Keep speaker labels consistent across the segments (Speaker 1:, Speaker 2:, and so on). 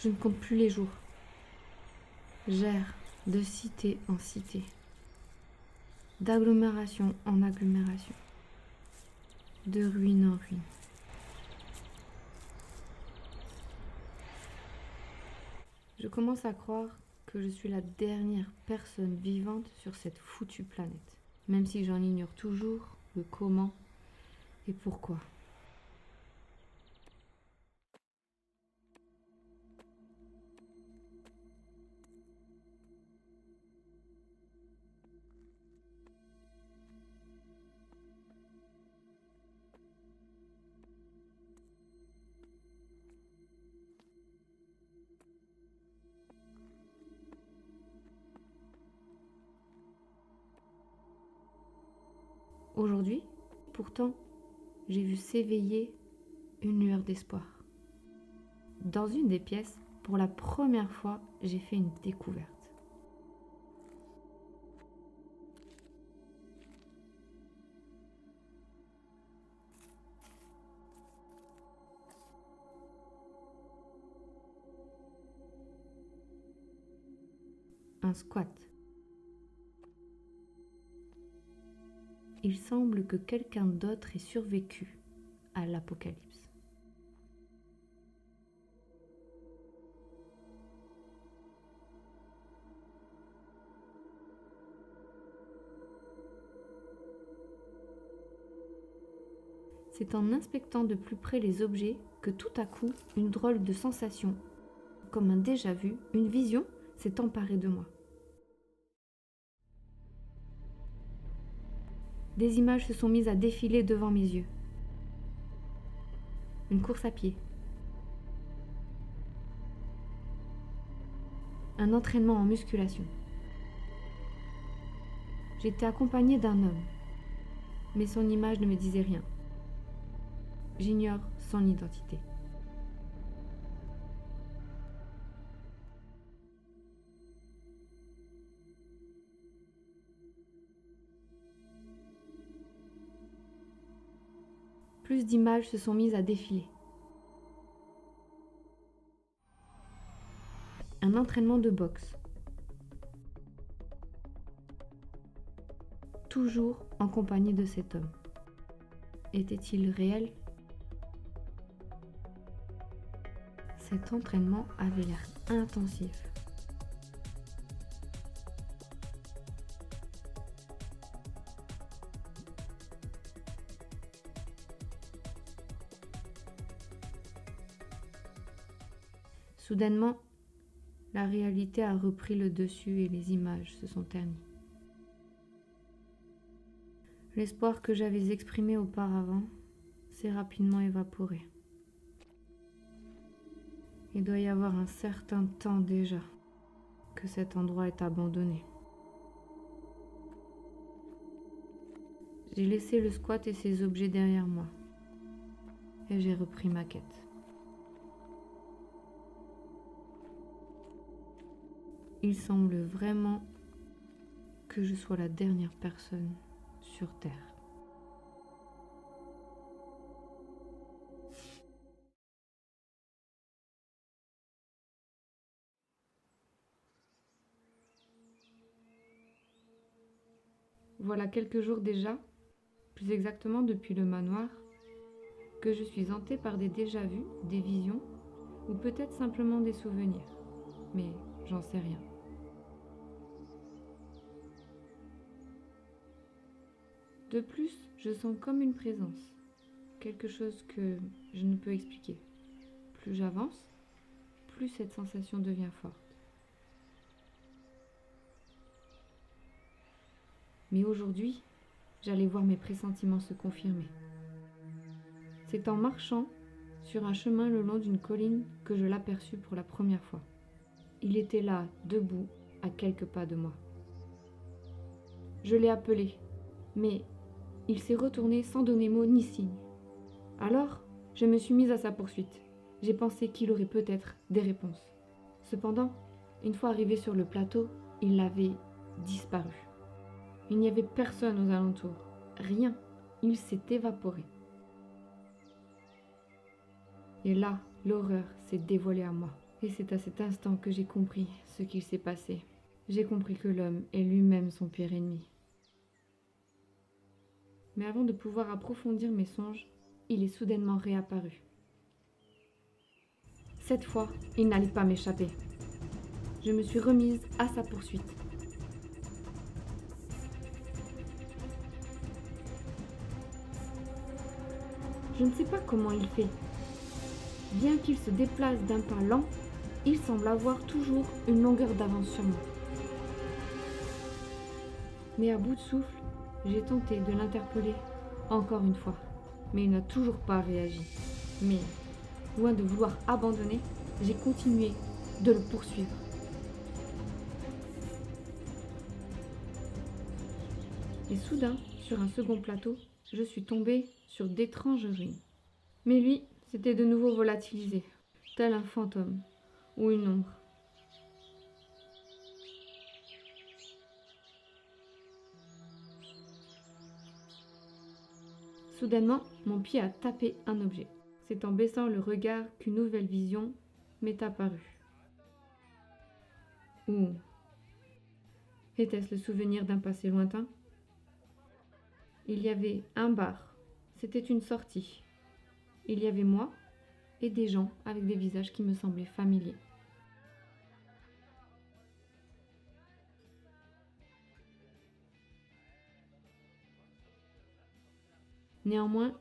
Speaker 1: Je ne compte plus les jours. J'erre de cité en cité, d'agglomération en agglomération, de ruine en ruine. Je commence à croire que je suis la dernière personne vivante sur cette foutue planète, même si j'en ignore toujours le comment et pourquoi. Aujourd'hui, pourtant, j'ai vu s'éveiller une lueur d'espoir. Dans une des pièces, pour la première fois, j'ai fait une découverte. Un squat. Il semble que quelqu'un d'autre ait survécu à l'apocalypse. C'est en inspectant de plus près les objets que tout à coup, une drôle de sensation, comme un déjà-vu, une vision, s'est emparée de moi. Des images se sont mises à défiler devant mes yeux. Une course à pied. Un entraînement en musculation. J'étais accompagnée d'un homme, mais son image ne me disait rien. J'ignore son identité. Plus d'images se sont mises à défiler. Un entraînement de boxe. Toujours en compagnie de cet homme. Était-il réel ? Cet entraînement avait l'air intensif. Soudainement, la réalité a repris le dessus et les images se sont ternies. L'espoir que j'avais exprimé auparavant s'est rapidement évaporé. Il doit y avoir un certain temps déjà que cet endroit est abandonné. J'ai laissé le squat et ses objets derrière moi et j'ai repris ma quête. Il semble vraiment que je sois la dernière personne sur Terre. Voilà quelques jours déjà, plus exactement depuis le manoir, que je suis hantée par des déjà-vus, des visions, ou peut-être simplement des souvenirs. Mais j'en sais rien. De plus, je sens comme une présence, quelque chose que je ne peux expliquer. Plus j'avance, plus cette sensation devient forte. Mais aujourd'hui, j'allais voir mes pressentiments se confirmer. C'est en marchant sur un chemin le long d'une colline que je l'aperçus pour la première fois. Il était là, debout, à quelques pas de moi. Je l'ai appelé, mais il s'est retourné sans donner mot ni signe. Alors, je me suis mise à sa poursuite. J'ai pensé qu'il aurait peut-être des réponses. Cependant, une fois arrivé sur le plateau, il avait disparu. Il n'y avait personne aux alentours. Rien. Il s'est évaporé. Et là, l'horreur s'est dévoilée à moi. Et c'est à cet instant que j'ai compris ce qu'il s'est passé. J'ai compris que l'homme est lui-même son pire ennemi. Mais avant de pouvoir approfondir mes songes, il est soudainement réapparu. Cette fois, il n'allait pas m'échapper. Je me suis remise à sa poursuite. Je ne sais pas comment il fait. Bien qu'il se déplace d'un pas lent, il semble avoir toujours une longueur d'avance sur moi. Mais à bout de souffle, j'ai tenté de l'interpeller encore une fois, mais il n'a toujours pas réagi. Mais, loin de vouloir abandonner, j'ai continué de le poursuivre. Et soudain, sur un second plateau, je suis tombée sur d'étranges ruines. Mais lui s'était de nouveau volatilisé, tel un fantôme ou une ombre. Soudainement, mon pied a tapé un objet. C'est en baissant le regard qu'une nouvelle vision m'est apparue. Ou était-ce le souvenir d'un passé lointain? Il y avait un bar, c'était une sortie. Il y avait moi et des gens avec des visages qui me semblaient familiers. Néanmoins,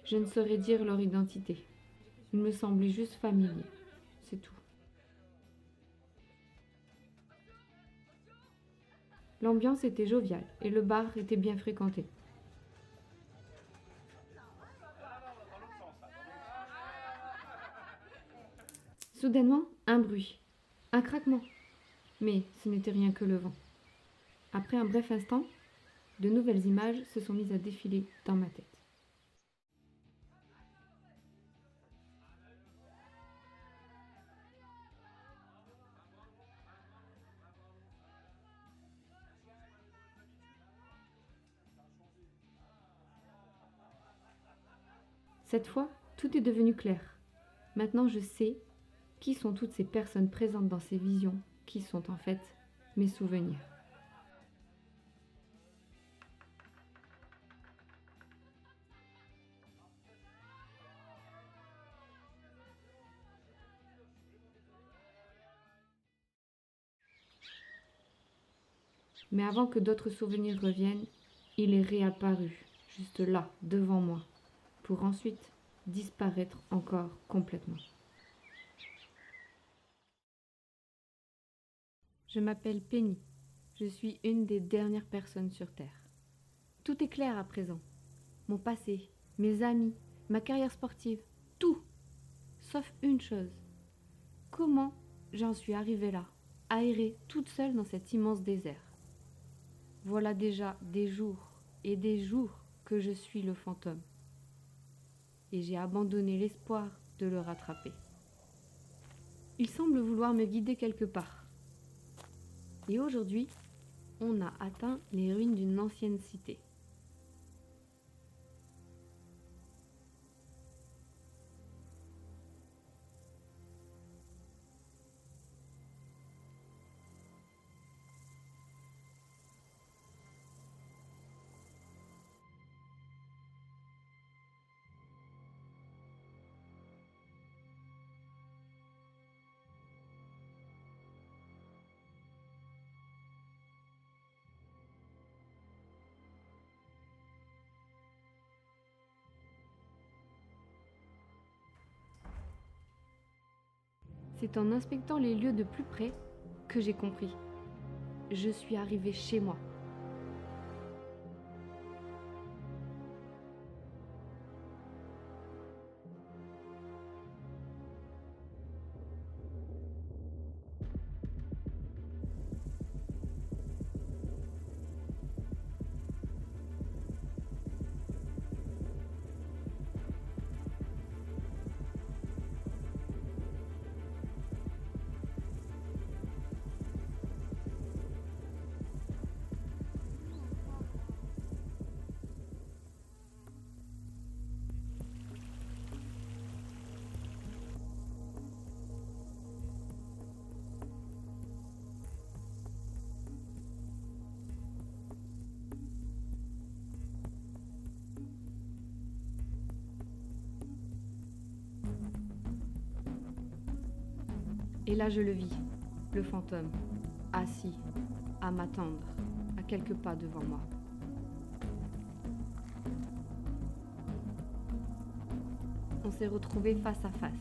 Speaker 1: je ne saurais dire leur identité. Ils me semblaient juste familiers, c'est tout. L'ambiance était joviale et le bar était bien fréquenté. Soudainement, un bruit, un craquement. Mais ce n'était rien que le vent. Après un bref instant, de nouvelles images se sont mises à défiler dans ma tête. Cette fois, tout est devenu clair. Maintenant, je sais qui sont toutes ces personnes présentes dans ces visions, qui sont en fait mes souvenirs. Mais avant que d'autres souvenirs reviennent, il est réapparu, juste là, devant moi, pour ensuite disparaître encore complètement. Je m'appelle Penny. Je suis une des dernières personnes sur Terre. Tout est clair à présent. Mon passé, mes amis, ma carrière sportive, tout. Sauf une chose. Comment j'en suis arrivée là, aérée toute seule dans cet immense désert? Voilà déjà des jours et des jours que je suis le fantôme. Et j'ai abandonné l'espoir de le rattraper. Il semble vouloir me guider quelque part. Et aujourd'hui, on a atteint les ruines d'une ancienne cité. C'est en inspectant les lieux de plus près que j'ai compris. Je suis arrivée chez moi. Et là je le vis, le fantôme, assis, à m'attendre, à quelques pas devant moi. On s'est retrouvés face à face.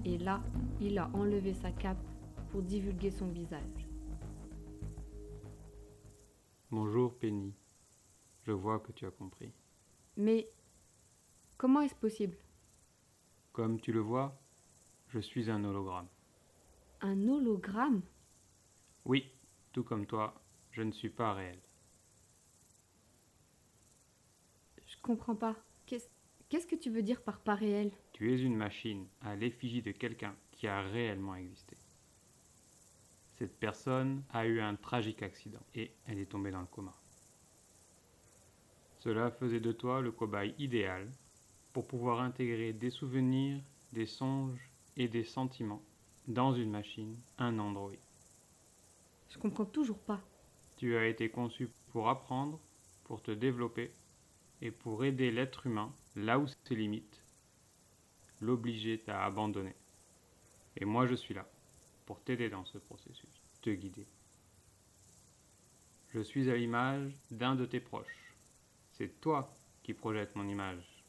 Speaker 1: Et là, il a enlevé sa cape pour divulguer son visage.
Speaker 2: Bonjour Penny, je vois que tu as compris.
Speaker 1: Mais comment est-ce possible?
Speaker 2: Comme tu le vois, je suis un hologramme.
Speaker 1: Un hologramme?
Speaker 2: Oui, tout comme toi, je ne suis pas réel.
Speaker 1: Je comprends pas. Qu'est-ce que tu veux dire par pas réel?
Speaker 2: Tu es une machine à l'effigie de quelqu'un qui a réellement existé. Cette personne a eu un tragique accident et elle est tombée dans le coma. Cela faisait de toi le cobaye idéal pour pouvoir intégrer des souvenirs, des songes et des sentiments dans une machine, un androïde.
Speaker 1: Je comprends toujours pas.
Speaker 2: Tu as été conçu pour apprendre, pour te développer et pour aider l'être humain là où ses limites l'obliger à abandonner. Et moi je suis là pour t'aider dans ce processus, te guider. Je suis à l'image d'un de tes proches. C'est toi qui projettes mon image.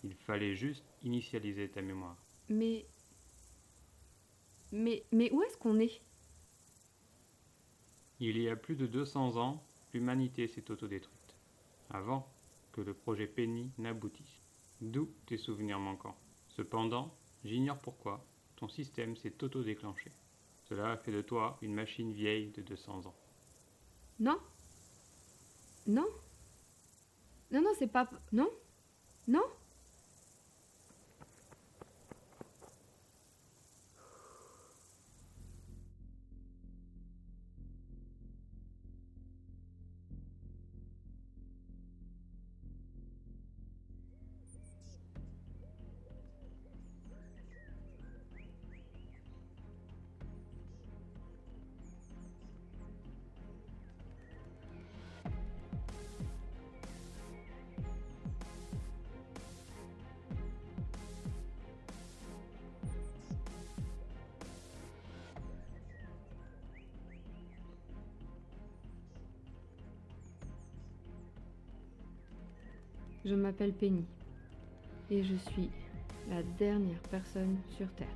Speaker 2: Il fallait juste initialiser ta mémoire.
Speaker 1: Mais où est-ce qu'on est?
Speaker 2: Il y a plus de 200 ans, l'humanité s'est autodétruite, avant que le projet Penny n'aboutisse. D'où tes souvenirs manquants. Cependant, j'ignore pourquoi ton système s'est auto-déclenché. Cela a fait de toi une machine vieille de 200 ans.
Speaker 1: Non? Non? Non, non, c'est pas... Non? Non? Je m'appelle Penny et je suis la dernière personne sur Terre.